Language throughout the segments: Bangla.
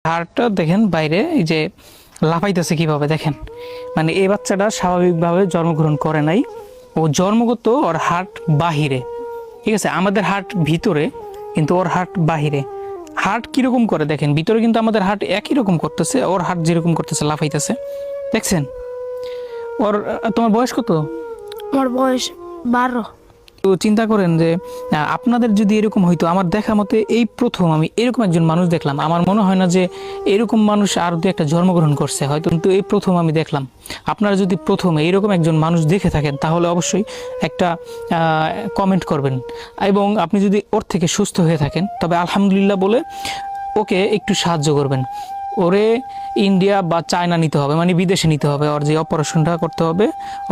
হাড়টা দেখেন বাইরে এই যে লাফাইতেছে কিভাবে দেখেন, মানে এই বাচ্চাটা স্বাভাবিকভাবে জন্মগ্রহণ করে নাই, ও জন্মগত ওর হার্ট বাহিরে, ঠিক আছে, আমাদের হার্ট ভিতরে কিন্তু ওর হার্ট বাহিরে। হার্ট কিরকম করে দেখেন, ভিতরে কিন্তু আমাদের হার্ট একই রকম করতেছে, ওর হার্ট যেরকম করতেছে লাফাইতেছে, দেখছেন? ওর তোমার বয়স কত? আমার বয়স 12। তো চিন্তা করেন যে আপনাদের যদি এরকম হইতো, আমার দেখা মতে এই প্রথম আমি এরকম একজন মানুষ দেখলাম। আমার মনে হয় না যে এরকম মানুষ আর দু একটা জন্মগ্রহণ করছে হয়তো, কিন্তু এই প্রথম আমি দেখলাম। আপনারা যদি প্রথমে এইরকম একজন মানুষ দেখে থাকেন তাহলে অবশ্যই একটা কমেন্ট করবেন, এবং আপনি যদি ওর থেকে সুস্থ হয়ে থাকেন তবে আলহামদুলিল্লাহ বলে ওকে একটু সাহায্য করবেন। ওরে ইন্ডিয়া বা চায়না নিতে হবে, মানে বিদেশে নিতে হবে, ওর যে অপারেশনটা করতে হবে,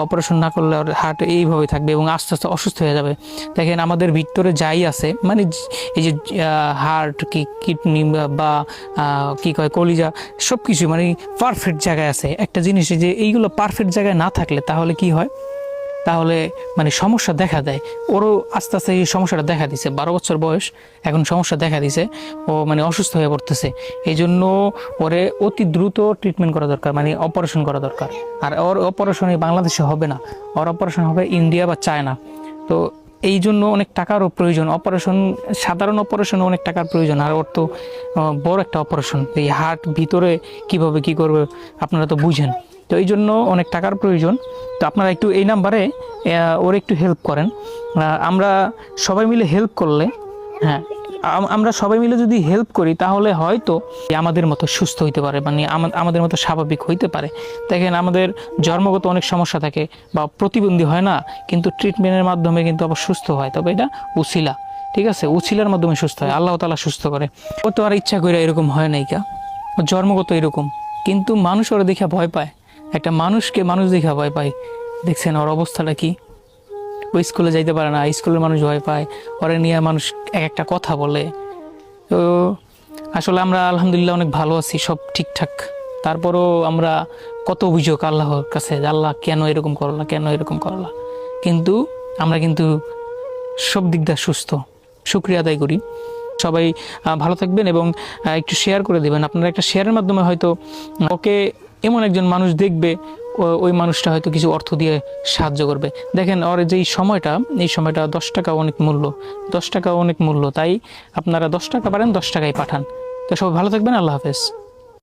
অপারেশন না করলে ওর হার্ট এইভাবে থাকবে এবং আস্তে আস্তে অসুস্থ হয়ে যাবে। দেখেন আমাদের ভিতরে যাই আছে, মানে এই যে হার্ট কি কিডনি বা কি কয় কলিজা, সব কিছু মানে পারফেক্ট জায়গায় আছে। একটা জিনিস যে এইগুলো পারফেক্ট জায়গায় না থাকলে তাহলে কি হয়, তাহলে মানে সমস্যা দেখা দেয়। ওরও আস্তে আস্তে এই সমস্যাটা দেখা দিছে, 12 বছর বয়স, এখন সমস্যা দেখা দিছে, ও মানে অসুস্থ হয়ে পড়তেছে। এই জন্য ওরে অতি দ্রুত ট্রিটমেন্ট করা দরকার, মানে অপারেশন করা দরকার। আর ওর অপারেশন এই বাংলাদেশে হবে না, ওর অপারেশন হবে ইন্ডিয়া বা চায়না। তো এই জন্য অনেক টাকারও প্রয়োজন, অপারেশন সাধারণ অপারেশনে অনেক টাকার প্রয়োজন, আর ওর তো বড় একটা অপারেশন, এই হার্ট ভিতরে কিভাবে কি করবে আপনারা তো বুঝেন। তো এই জন্য অনেক টাকার প্রয়োজন। তো আপনারা একটু এই নাম্বারে ওর একটু হেল্প করেন। আমরা সবাই মিলে হেল্প করলে, হ্যাঁ আমরা সবাই মিলে যদি হেল্প করি তাহলে হয়তো আমাদের মতো সুস্থ হইতে পারে, মানে আমাদের মতো স্বাভাবিক হইতে পারে। দেখেন আমাদের জন্মগত অনেক সমস্যা থাকে বা প্রতিবন্ধী হয় না, কিন্তু ট্রিটমেন্টের মাধ্যমে কিন্তু আবার সুস্থ হয়। তবে এটা উছিলা, ঠিক আছে, উছিলার মাধ্যমে সুস্থ হয়, আল্লাহ তাআলা সুস্থ করে। ও তো আর ইচ্ছা করে এরকম হয় নাই, কা জন্মগত এরকম, কিন্তু মানুষ ওরা দেখে ভয় পায়। একটা মানুষকে মানুষ দেখা ভয় পায়, দেখছেন ওর অবস্থাটা কি? ওই স্কুলে যাইতে পারে না, স্কুলের মানুষ ভয় পায়, ওরা নিয়ে মানুষ এক একটা কথা বলে। তো আসলে আমরা আলহামদুলিল্লাহ অনেক ভালো আছি, সব ঠিকঠাক। তারপরও আমরা কত অভিযোগ আল্লাহর কাছে, আল্লাহ কেন এরকম করলা, কেন এরকম করলা, কিন্তু আমরা কিন্তু সব দিক দিয়ে সুস্থ, শুকরিয়া আদায় করি। সবাই ভালো থাকবেন এবং একটু শেয়ার করে দেবেন। আপনারা একটা শেয়ারের মাধ্যমে হয়তো ওকে এমন একজন মানুষ দেখবে, ওই মানুষটা হয়তো কিছু অর্থ দিয়ে সাহায্য করবে। দেখেন ওর যে সময়টা, এই সময়টা 10 টাকা অনেক মূল্য, 10 টাকা অনেক মূল্য, তাই আপনারা 10 টাকা পারেন 10 টাকাই পাঠান। তো সবাই ভালো থাকবেন, আল্লাহ হাফেজ।